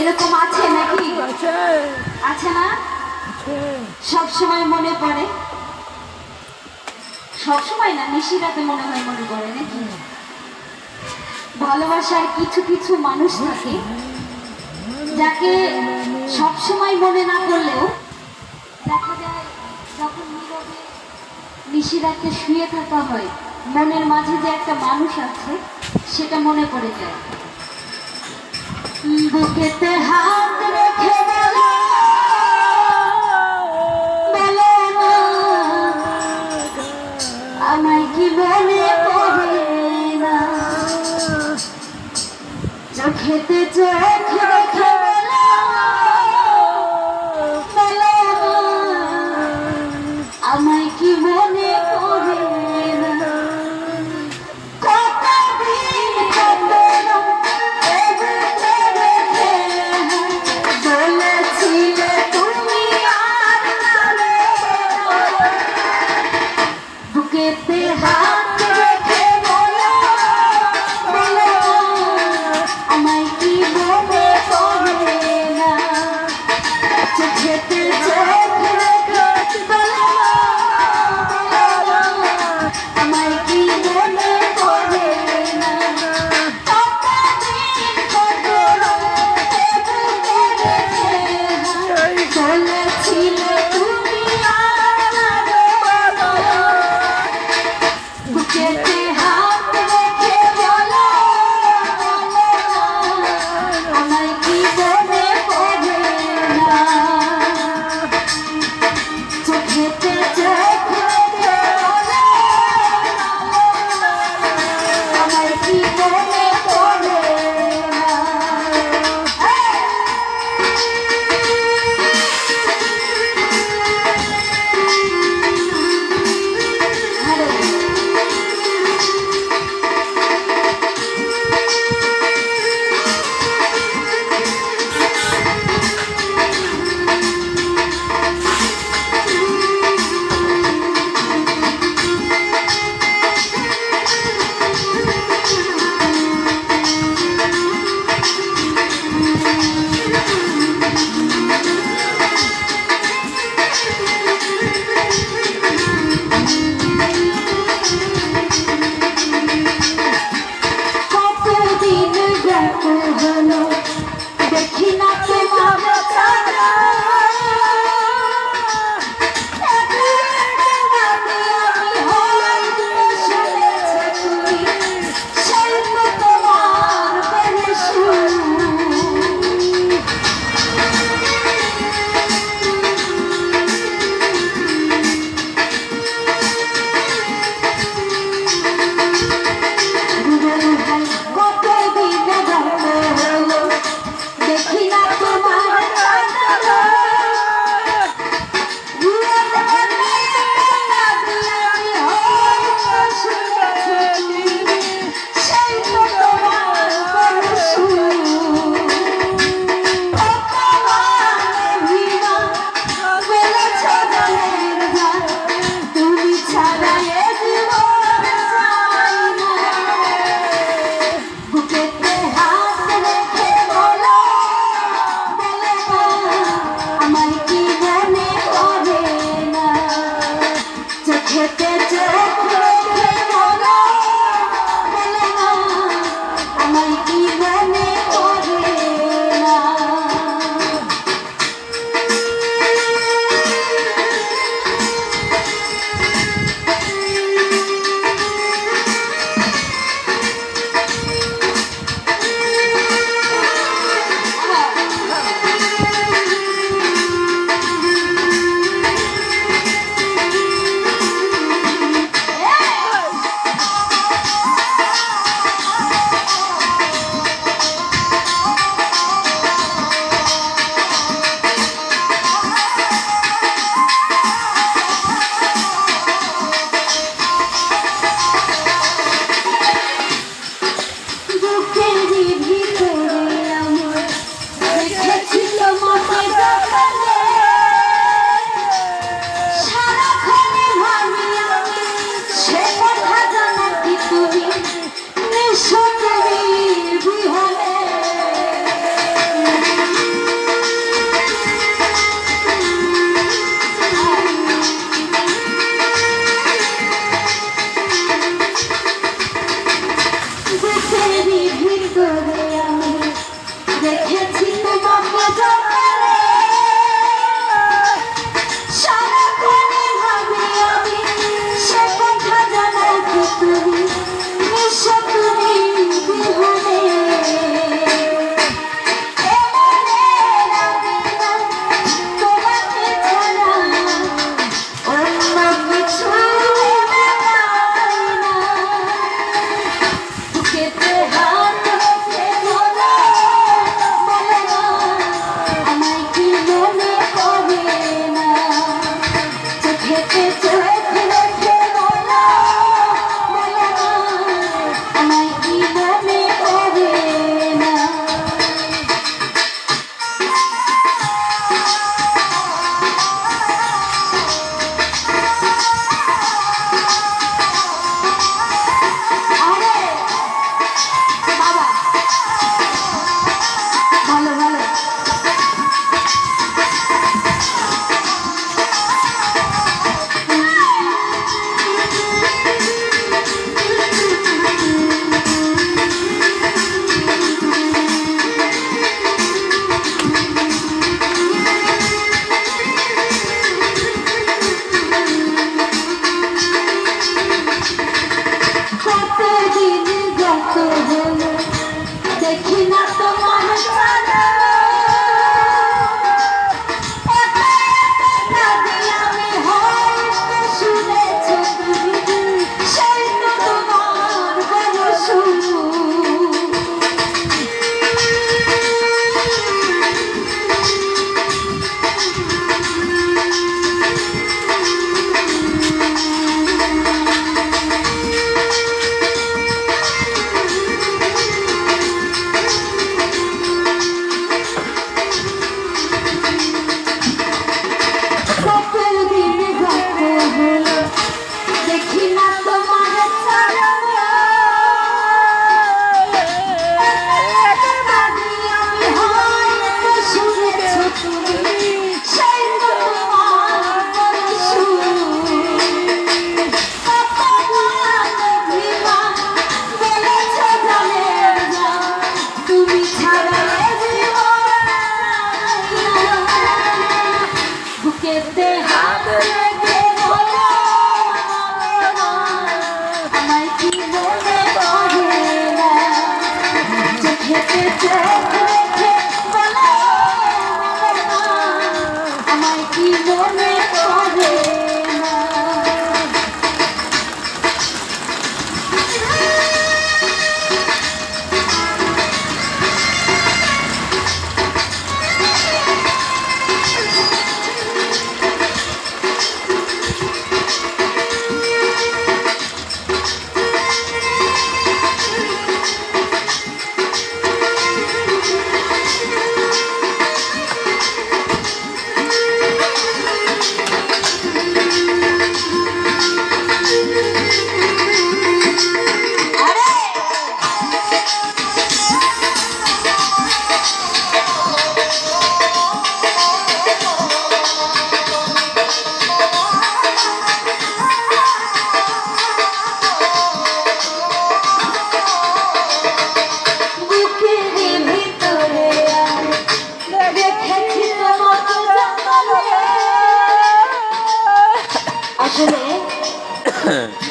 এরকম আছে নাকি? আছে না? সব সময় মনে পড়ে, সব সময় না, নিশিরাতে মনে হয় মনে পড়ে নাকি? ভালোবাসার কিছু কিছু মানুষ থাকে যাকে সব সময় মনে না করলেও দেখা যায় যখন নীরবে নিশিরাতে শুয়ে থাকা হয়, মনের মাঝে যে একটা মানুষ আছে সেটা মনে পড়ে যায়। বুকেতে হাত রেখে বলো, বলো না আমায় কি মনে পড়ে না, চোখেতে চোখ রেখে বলো, বলো না আমায় কি মনে পড়ে না। কতদিন কত বলেছিলে তুমি আর জানো, বুকেতে হাত রেখে বলো, বলো আমায় কি মনে পড়ে না, চোখেতে চোখ রেখে বলো, বলো আমায় কি মনে পড়ে না। কতদিন কত বলেছিলে তুমি আর জানো, বুকেতে হাত রেখে বলো, বলো আমায় কি মনে পড়ে না, চোখেতে চোখ রেখে বলো, আমায় কি মনে পড়ে না। কতদিন গত হলো দেখি না তোমার ছায়া, আমি হলাম শুনেছি তুমি, সেই তো তোমার প্রেমের সুর। কতদিন গত হলো দেখি না তোমার ছায়া, সেই তো তোমার প্রেমের সুর। তুমি ছাড়া এ জীবন চাই না, বুকেতে হাত রেখে বলো, বলো আমায় কি মনে পড়ে না, চোখেতে চোখ রেখে বলো, বলো আমায় কি মনে পড়ে না। ভিতরে আমি দেখেছি তোমাকে সকালে সারাক্ষণে ভাবি আমি সে কথা জানো কি তুমি নিঃস্ব তুমি বিহনে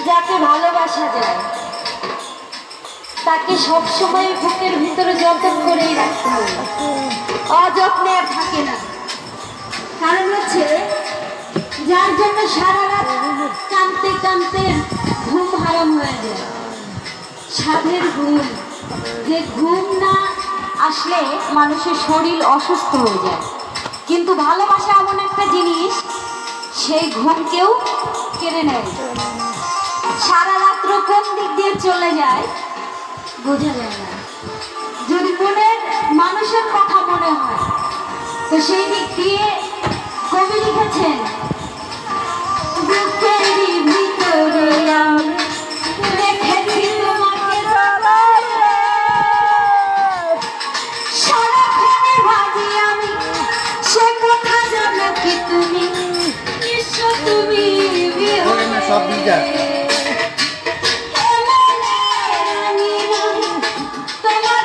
যাকে ভালোবাসা যায় তাকে সবসময় বুকের ভিতরে যত্ন করেই রাখতে হবে, অযত্নে আর থাকে না। কারণ হচ্ছে যার জন্য সারা রাত কাঁদতে কাঁদতে ঘুম হারাম হয়ে যায়, সাধের ঘুম, যে ঘুম না আসলে মানুষের শরীর অসুস্থ হয়ে যায়। কিন্তু ভালোবাসা এমন একটা জিনিস, সেই ঘুমকেও কেড়ে নেয়। সারা রাত্র কোন দিক দিয়ে চলে যায় বোঝা যায় না। যদি মনের মানুষের কথা মনে হয় তো সেই দিক দিয়ে কবি লিখেছেন, বুকেরই ভিতরে রেখেছি তোমাকে সারাক্ষণে ভাবি আমি সে কথা জানো কি তুমি নিঃস্ব তুমি সব দিকে তোমার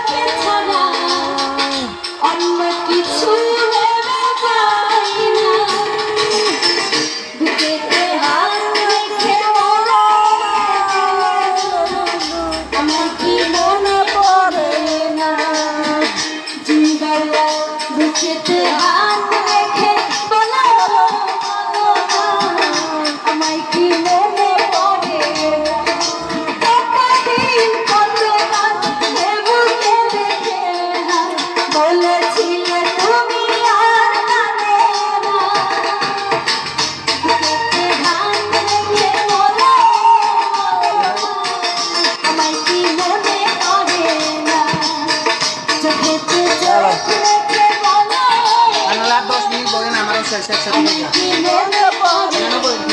চোখেতে চলো। চোখ রেখে বলো আর 10 মিনিট পরে না আমার শেষ একসাথে আমি কি মনে পড়ে কেন বলি